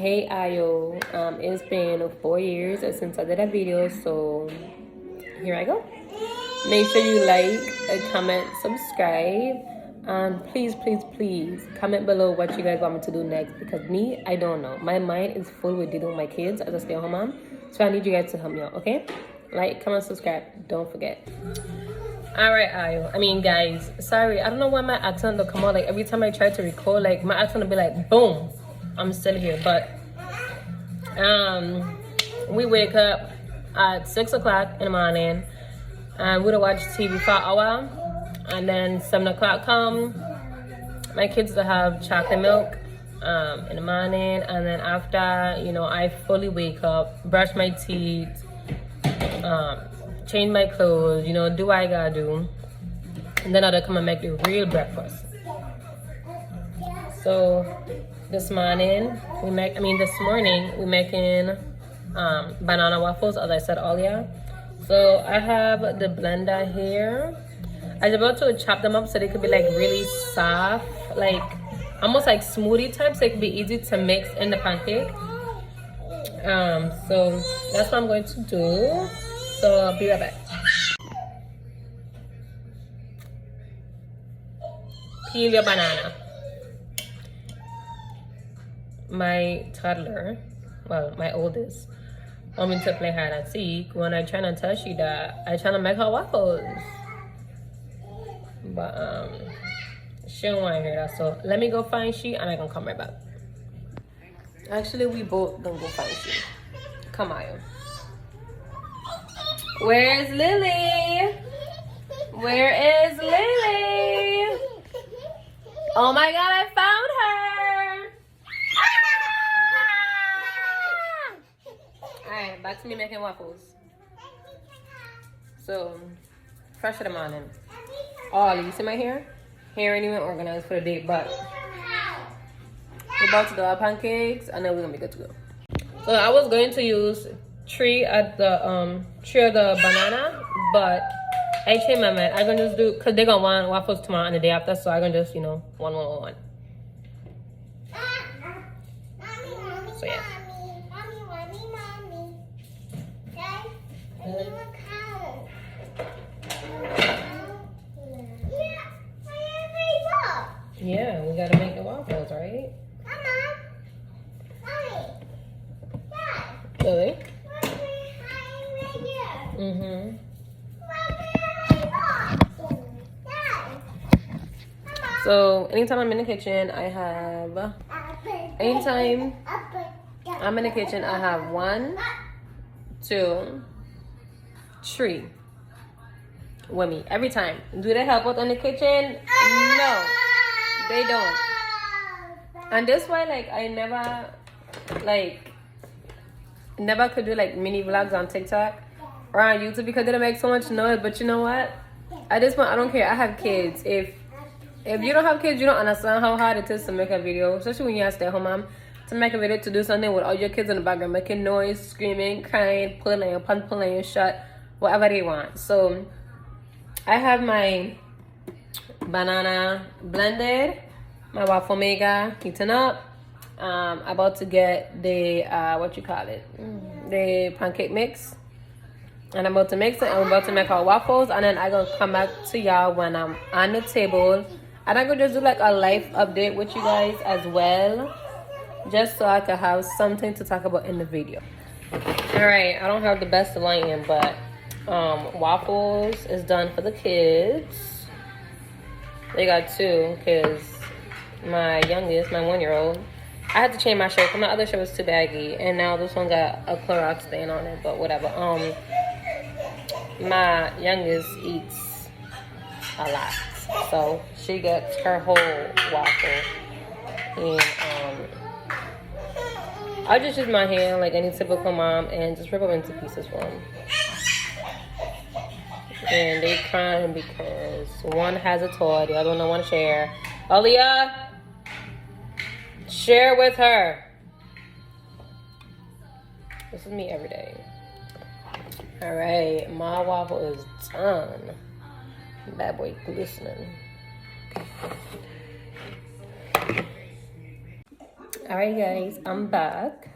Hey Ayo, it's been 4 years since I did a video, so here I go. Make sure you like, comment, subscribe, and please comment below what you guys want me to do next, because me, I don't know. My mind is full with dealing with my kids as a stay-at-home mom, so I need you guys to help me out, okay? Like, comment, subscribe, don't forget. Alright, Ayo. I mean, guys, sorry, I don't know why my accent will come out. Like, every time I try to record, like, my accent will be like, boom, I'm still here. But we wake up at 6 o'clock in the morning, and we'll watch TV for an hour, and then 7 o'clock come. My kids will have chocolate milk in the morning, and then after, you know, I fully wake up, brush my teeth, change my clothes, you know, do what I gotta do, and then I'll come and make the real breakfast. So this morning we're making banana waffles, as I said earlier. So I have the blender here. I was about to chop them up so they could be like really soft, like almost like smoothie type, so it could be easy to mix in the pancake. So that's what I'm going to do. So I'll be right back. Peel your banana. My toddler, well, my oldest, want me to play hide and seek when I try to tell she that I try to make her waffles. But she don't want to hear that. So let me go find she, and I can come right back. Actually, we both gonna go find she. Come on. Where's Lily? Where is Lily? Oh my God, I found her. Alright, back to me making waffles. So, fresh in the morning. Oh, you see my hair? Hair ain't even organized for the day, but we're about to do our pancakes, and then we're gonna be good to go. So I was going to use three of the banana, but I changed my mind. I'm gonna just do, cause they're gonna want waffles tomorrow and the day after, so I'm gonna just, you know, one. So yeah. Yeah, we gotta make the waffles, right? Really? Mm-hmm. So anytime I'm in the kitchen, I have 1, 2, 3 with me every time. Do they help out in the kitchen? No, they don't. And this why, like, I never could do like mini vlogs on TikTok or on YouTube, because they don't make so much noise. But you know what? At this point, I don't care. I have kids. If you don't have kids, you don't understand how hard it is to make a video, especially when you're a stay-at-home mom, to make a video, to do something with all your kids in the background making noise, screaming, crying, pulling on your pants, pulling on your shirt, whatever they want. So I have my banana blended, my waffle maker heating up. About to get the the pancake mix, and I'm about to mix it, and I'm about to make our waffles, and then I'm gonna come back to y'all when I'm on the table, and I'm gonna just do like a life update with you guys as well, just so I can have something to talk about in the video. All right, I don't have the best lighting, but waffles is done for the kids. They got 2, because my youngest, my 1-year-old, I had to change my shirt because my other shirt was too baggy, and now this one got a Clorox stain on it, but whatever. My youngest eats a lot, so she gets her whole waffle, and I just use my hand like any typical mom and just rip them into pieces for them. And they crying because one has a toy, the other one don't want to share. Aaliyah, share with her. This is me every day. All right, my waffle is done. Bad boy glistening. All right, guys, I'm back.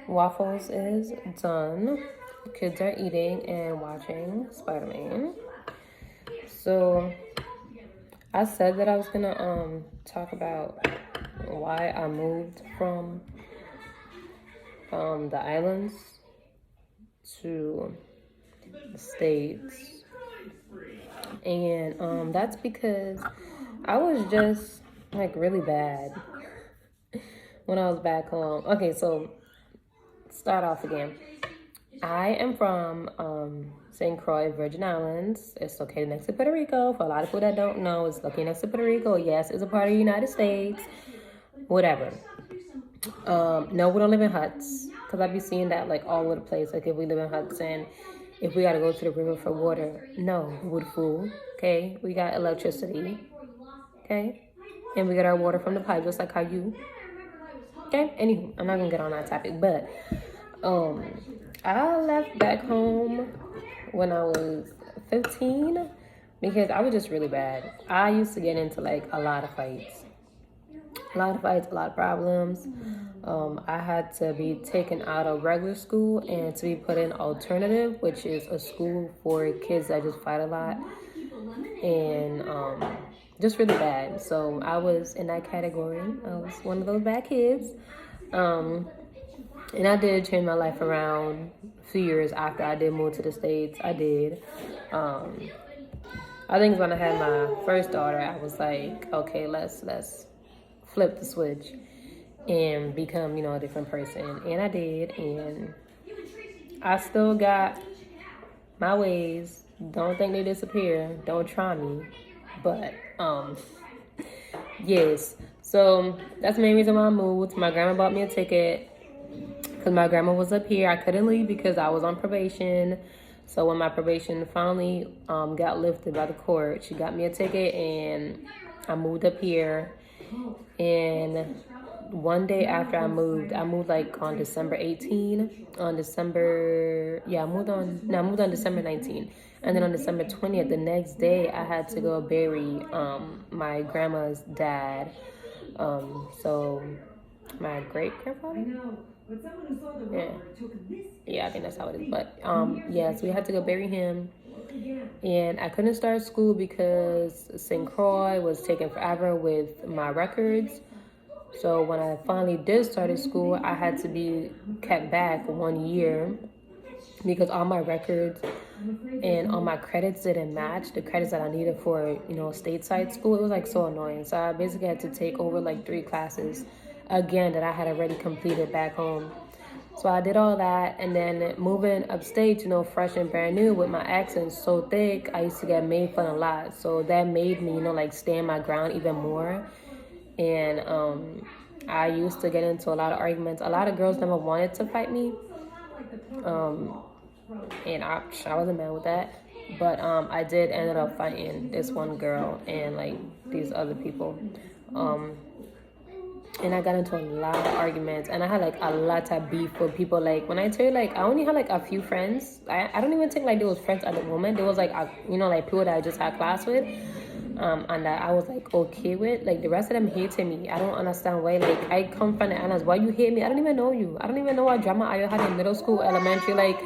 Waffles is done. The kids are eating and watching Spider-Man. So I said that I was gonna talk about why I moved from the islands to the States. And that's because I was just like really bad when I was back home. Okay, so start off again. I am from St. Croix, Virgin Islands. It's located next to Puerto Rico. For a lot of people that don't know, it's located next to Puerto Rico. Yes, it's a part of the United States. Whatever. No, we don't live in huts. Because I be seeing that like all over the place. Like if we live in huts and if we got to go to the river for water. No, wood food. Okay? We got electricity. Okay? And we get our water from the pipe just like how you. Okay? Anywho, I'm not going to get on that topic. But I left back home when I was 15 because I was just really bad. I used to get into like a lot of fights. A lot of problems. I had to be taken out of regular school and to be put in alternative, which is a school for kids that just fight a lot. And just really bad. So I was in that category. I was one of those bad kids. And I did change my life around a few years after I did move to the States. I did. I think when I had my first daughter, I was like, okay, let's flip the switch and become, a different person. And I did. And I still got my ways. Don't think they disappear. Don't try me. But, yes. So that's the main reason why I moved. My grandma bought me a ticket because my grandma was up here. I couldn't leave because I was on probation. So when my probation finally got lifted by the court, she got me a ticket and I moved up here. And one day after I moved like on December 18. I moved on December 19. And then on December 20th, the next day, I had to go bury my grandma's dad. So my great grandfather. Yeah, I think that's how it is. But so we had to go bury him. And I couldn't start school because St. Croix was taking forever with my records. So when I finally did start school, I had to be kept back 1 year because all my records and all my credits didn't match the credits that I needed for, stateside school. It was like so annoying. So I basically had to take over like 3 classes again that I had already completed back home. So I did all that, and then moving upstate, fresh and brand new with my accent so thick, I used to get made fun a lot. So that made me, like stand my ground even more. And I used to get into a lot of arguments. A lot of girls never wanted to fight me. And I wasn't mad with that. But I did end up fighting this one girl and like these other people. And I got into a lot of arguments, and I had like a lot of beef with people. Like when I tell you, like I only had like a few friends. I don't even think like they was friends at the moment. There was like like people that I just had class with, and that I was like okay with. Like the rest of them hated me. I don't understand why. Like I come from the islands. Why you hate me? I don't even know you. I don't even know what drama I had in middle school, elementary, like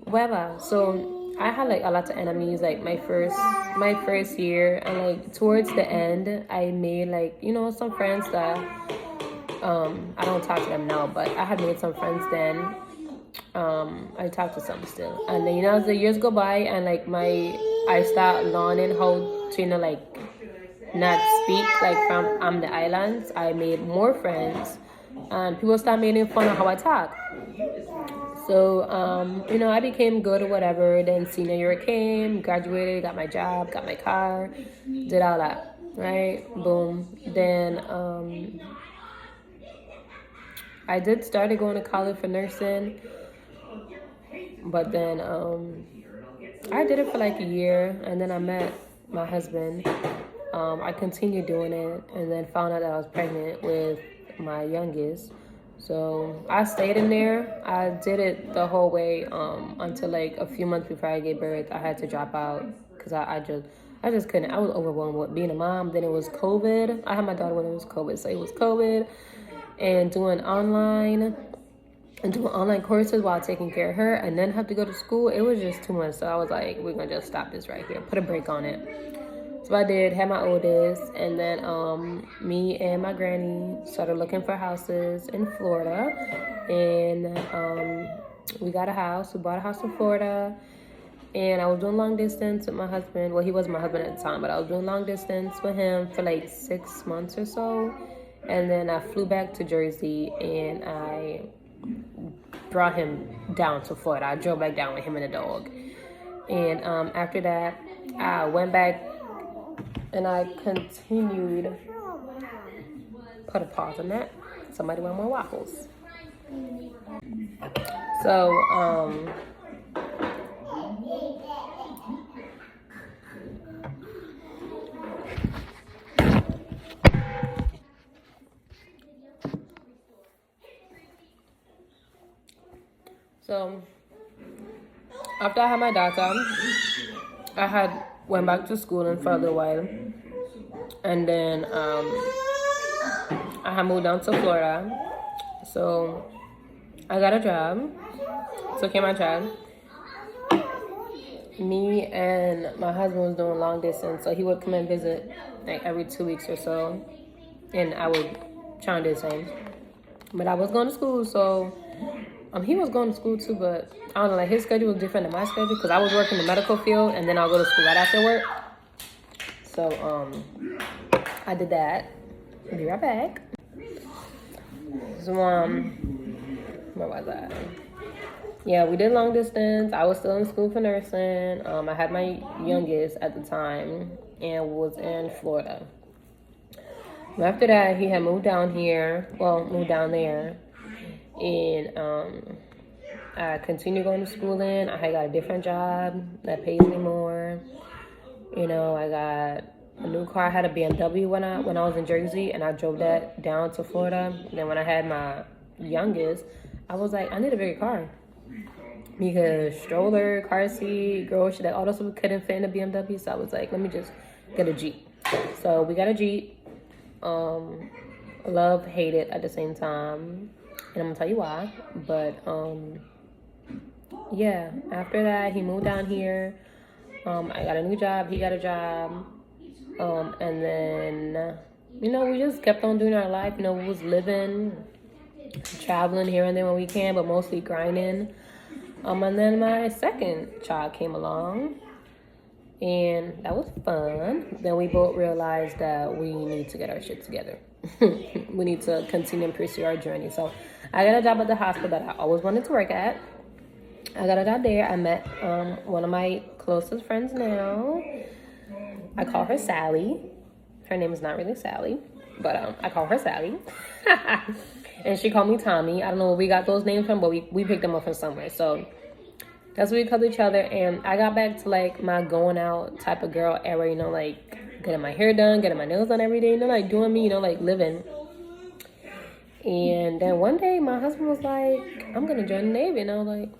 whatever. So I had like a lot of enemies. Like my first year, and like towards the end, I made like some friends that I don't talk to them now, but I had made some friends then. I talk to some still, and then as the years go by, and like I start learning how to like not speak like from the islands. I made more friends, and people start making fun of how I talk. So, I became good or whatever. Then senior year came, graduated, got my job, got my car, did all that, right? Boom. Then I did started going to college for nursing, but then I did it for like a year, and then I met my husband. I continued doing it, and then found out that I was pregnant with my youngest. So I stayed in there. I did it the whole way until like a few months before I gave birth. I had to drop out because I just couldn't. I was overwhelmed with being a mom. Then it was COVID. I had my daughter when it was COVID. So it was COVID and doing online courses while taking care of her and then have to go to school. It was just too much. So I was like, we're going to just stop this right here. Put a break on it. So I did, had my oldest, and then me and my granny started looking for houses in Florida. And we got a house. We bought a house in Florida. And I was doing long distance with my husband. Well, he wasn't my husband at the time, but I was doing long distance with him for like 6 months or so. And then I flew back to Jersey and I brought him down to Florida. I drove back down with him and the dog. And after that, I went back and I continued. Put a pause on that. Somebody want more waffles. So, after I had my daughter, I went back to school and for a little while, and then I had moved down to Florida, so I got a job, took care of my child. Me and my husband was doing long distance, so he would come and visit like every 2 weeks or so, and I would try and do the same. But I was going to school, so he was going to school too, but I don't know, like his schedule was different than my schedule because I was working in the medical field and then I'll go to school right after work. So I did that. I'll be right back. So where was I? Yeah, we did long distance. I was still in school for nursing. I had my youngest at the time and was in Florida. After that, he had moved down here. Well, moved down there. And I continued going to school then. I had got a different job that pays me more. You know, I got a new car. I had a BMW when I was in Jersey, and I drove that down to Florida. And then when I had my youngest, I was like, I need a bigger car. Because stroller, car seat, grocery, that all those stuff couldn't fit in a BMW. So I was like, let me just get a Jeep. So we got a Jeep. Love, hate it at the same time. And I'm gonna tell you why. But yeah, after that he moved down here. I got a new job, he got a job. And then you know, we just kept on doing our life. You know, we was living, traveling here and there when we can, but mostly grinding. And then my second child came along, and that was fun. Then we both realized that we need to get our shit together. We need to continue and pursue our journey. So I got a job at the hospital that I always wanted to work at. I got a job there. I met one of my closest friends now. I call her Sally. Her name is not really Sally, but I call her Sally. And she called me Tommy. I don't know where we got those names from, but we picked them up from somewhere. So that's what we called each other. And I got back to like my going out type of girl era, you know, like getting my hair done, getting my nails done every day, you know, like doing me, you know, like living. And then one day my husband was like, I'm going to join the Navy. And I was like,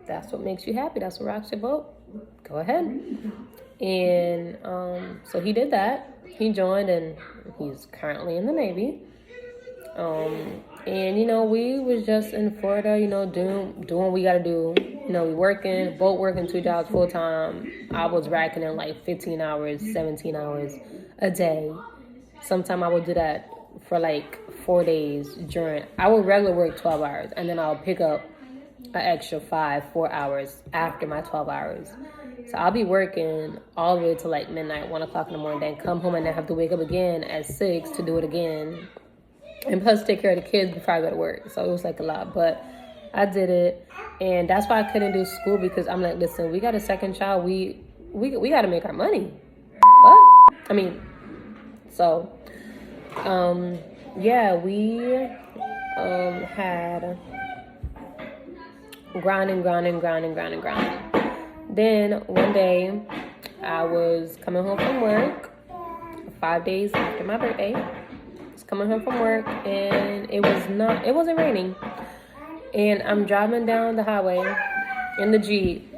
that's what makes you happy. That's what rocks your boat. Go ahead. And so he did that. He joined, and he's currently in the Navy. And, you know, we was just in Florida, you know, doing what we got to do. You know, we both working 2 jobs full time. I was racking in like 15 hours, 17 hours a day. Sometimes I would do that for like 4 days I would regular work 12 hours, and then I'll pick up an extra 4 hours after my 12 hours. So I'll be working all the way to like midnight, 1 o'clock in the morning, then come home and then have to wake up again at 6 to do it again. And plus take care of the kids before I go to work. So it was like a lot, but I did it. And that's why I couldn't do school, because I'm like, listen, we got a second child. We got to make our money. What? I mean, so, yeah, we had grinding. Then one day I was coming home from work 5 days after my birthday. Coming home from work, and it wasn't raining, and I'm driving down the highway in the Jeep,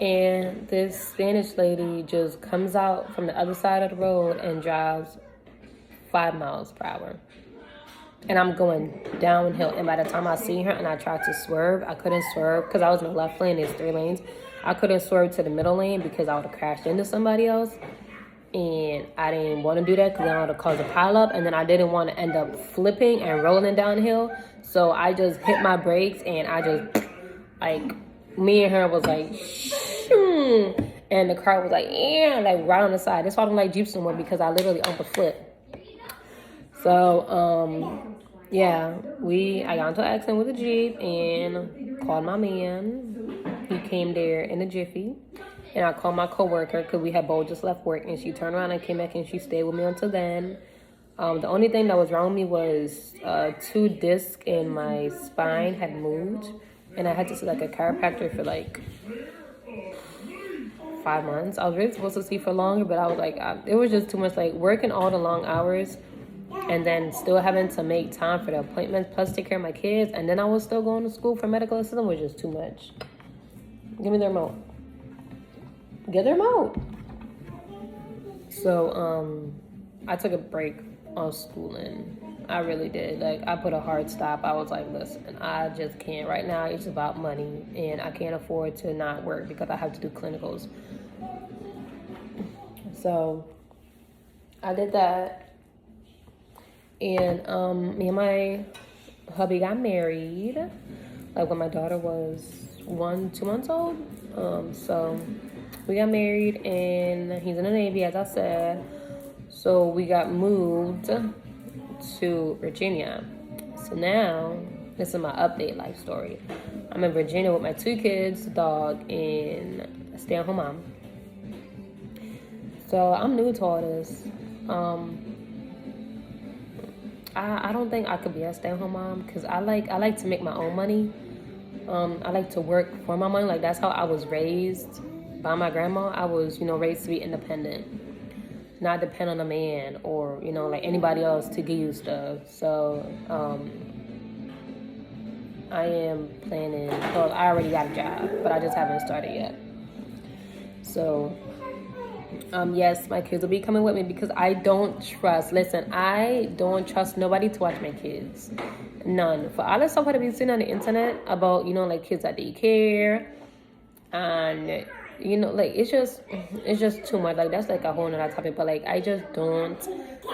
And this Spanish lady just comes out from the other side of the road and drives 5 miles per hour. And I'm going downhill. And by the time I see her and I tried to swerve, I couldn't swerve because I was in the left lane. There's 3 lanes. I couldn't swerve to the middle lane because I would have crashed into somebody else. And I didn't want to do that because I would have caused a pileup. And then I didn't want to end up flipping and rolling downhill. So I just hit my brakes and I just, like, me and her was like, shoo. And the car was like, yeah, like right on the side. That's why I don't like Jeeps no more because I literally almost flipped. So, yeah, I got into an accident with a Jeep and called my man. He came there in a jiffy. And I called my coworker because we had both just left work. And she turned around and came back and she stayed with me until then. The only thing that was wrong with me was 2 discs in my spine had moved. And I had to see like a chiropractor for like 5 months. I was really supposed to see for longer, but I was like, it was just too much, like working all the long hours. And then still having to make time for the appointments, plus take care of my kids. And then I was still going to school for medical assistant, was just too much. Give me the remote. Get the remote. So, I took a break on schooling. I really did. Like, I put a hard stop. I was like, listen, I just can't. Right now, it's about money. And I can't afford to not work because I have to do clinicals. So, I did that. And me and my hubby got married, like when my daughter was 2 months old. So we got married, and he's in the Navy, as I said. So we got moved to Virginia. So now, this is my update life story. I'm in Virginia with my 2 kids, a dog, and a stay-at-home mom. So I'm new to all this. I don't think I could be a stay-at-home mom because I like to make my own money. I like to work for my money. Like, that's how I was raised by my grandma. I was, raised to be independent, not depend on a man or, like anybody else to give you stuff. So, I am planning, well, I already got a job, but I just haven't started yet. So, yes, my kids will be coming with me because I don't trust nobody to watch my kids. None. For all the stuff that I've been seeing on the internet about, like kids at daycare and, like it's just too much. Like, that's like a whole nother topic, but like I just don't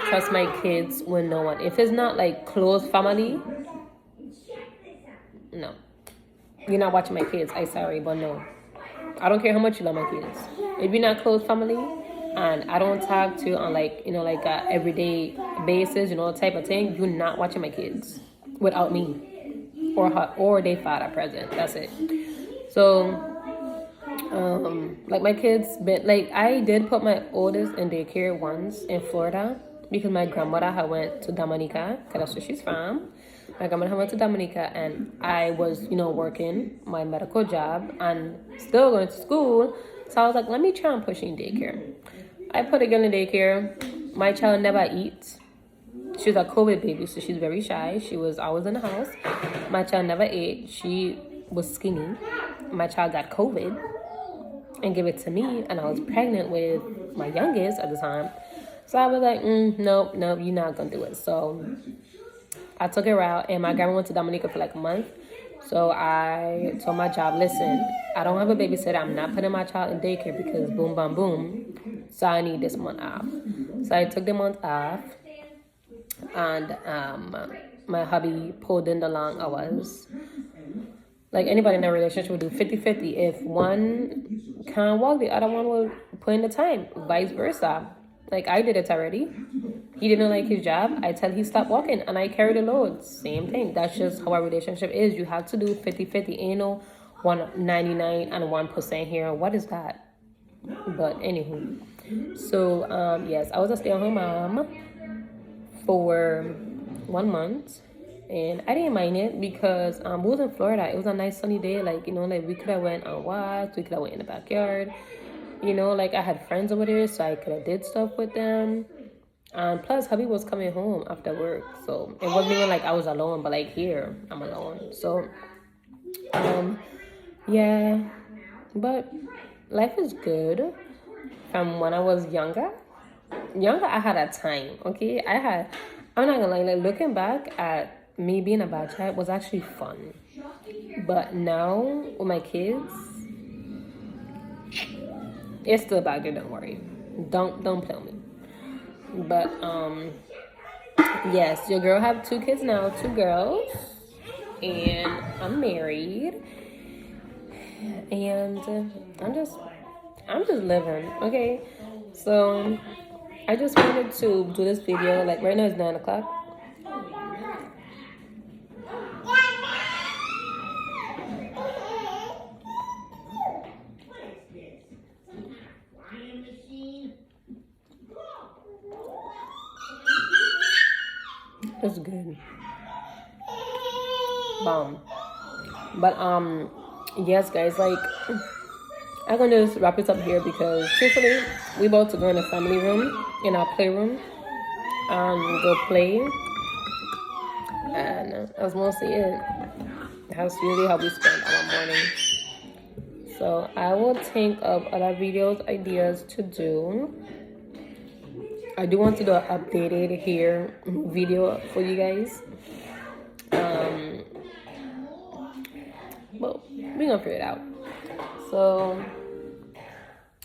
trust my kids with no one. If it's not like close family, no. You're not watching my kids. I'm sorry, but no. I don't care how much you love my kids. If you're not close family, and I don't talk to on like a everyday basis, type of thing, you're not watching my kids without me or their father present. That's it. So, like my kids, but like I did put my oldest in daycare once in Florida because my grandmother had went to Dominica, because that's where she's from. My grandmother went to Dominica, and I was, working my medical job and still going to school. So I was like, let me try and push in daycare. I put a girl in daycare. My child never eats. She's a COVID baby, so she's very shy. She was always in the house. My child never ate. She was skinny. My child got COVID and gave it to me, and I was pregnant with my youngest at the time. So I was like, nope, you're not going to do it. So I took her out, and my grandma went to Dominica for like a month. So I told my job, listen, I don't have a babysitter. I'm not putting my child in daycare because boom, bam, boom. So I need this month off. So I took the month off, and my hubby pulled in the long hours. Like anybody in a relationship would do 50-50. If one can't walk, the other one will put in the time, vice versa. Like I did it already. He didn't like his job. I tell he stopped walking, and I carry the load. Same thing. That's just how our relationship is. You have to do 50-50. Ain't no 199 and 1% here. What is that? But anywho. So, yes, I was a stay-at-home mom for 1 month. And I didn't mind it because we was in Florida. It was a nice sunny day. Like, like we could have went on walks. We could have went in the backyard. Like I had friends over there, so I could have did stuff with them. And plus, hubby was coming home after work. So it wasn't even like I was alone, but like here, I'm alone. So, yeah. But life is good. From when I was younger, I had a time. Okay, I'm not gonna lie. Like looking back at me being a bad child was actually fun. But now with my kids, it's still back there. Don't worry. Don't play me. But yes, your girl have 2 kids now, 2 girls, and I'm married, and I'm just living. Okay, so I just wanted to do this video. Like right now it's 9 o'clock. It's good. Bomb. But yes guys, like I'm gonna just wrap this up here because truthfully we about to go in the family room, in our playroom, go play, and that's mostly it. That's usually how we spend our morning. So I will think of other videos ideas to do. I do want to do an updated hair video for you guys. Well, we're gonna figure it out. So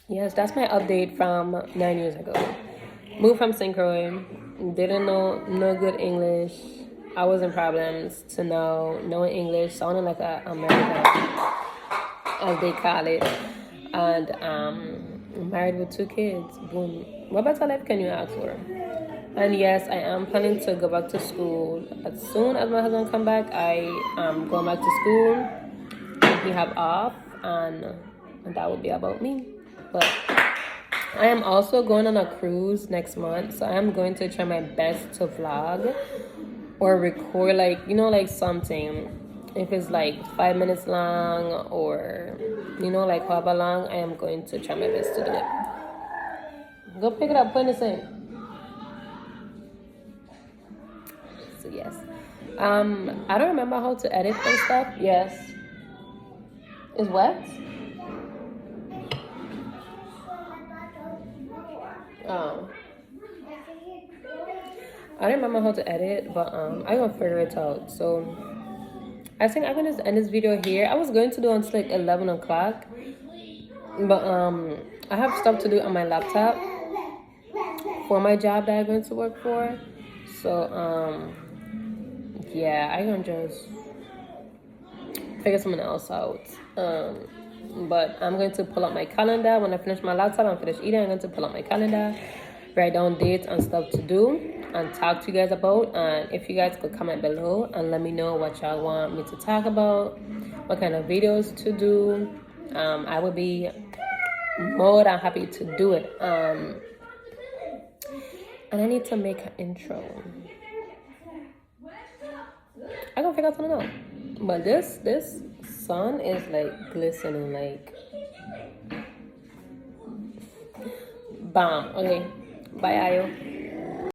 yes, that's my update from 9 years ago. Moved from St. Croix, didn't know no good English. I was in problems to know knowing English, sounding like an American, as they call it, and married with 2 kids. Boom. What better life can you ask for? And yes, I am planning to go back to school as soon as my husband come back. I am going back to school. We have off, and that will be about me. But I am also going on a cruise next month, so I am going to try my best to vlog or record, like, you know, like something. If it's like 5 minutes long or, you know, like however long, I am going to try my best to do it. Go pick it up, put it in the sink. So yes. I don't remember how to edit and stuff. Yes. It's wet? Oh. I don't remember how to edit, but I'm gonna figure it out. So I think I'm gonna just end this video here. I was going to do until like 11 o'clock, but I have stuff to do on my laptop for my job that I'm going to work for. So yeah, I'm gonna just figure something else out. But I'm going to pull up my calendar when I finish my laptop and finish eating. I'm going to pull up my calendar, write down dates and stuff to do, and talk to you guys about. And if you guys could comment below and let me know what y'all want me to talk about, what kind of videos to do, I would be more than happy to do it. And I need to make an intro. I gotta figure out something out. But this sun is like glistening, like bomb. Okay, bye Ayo.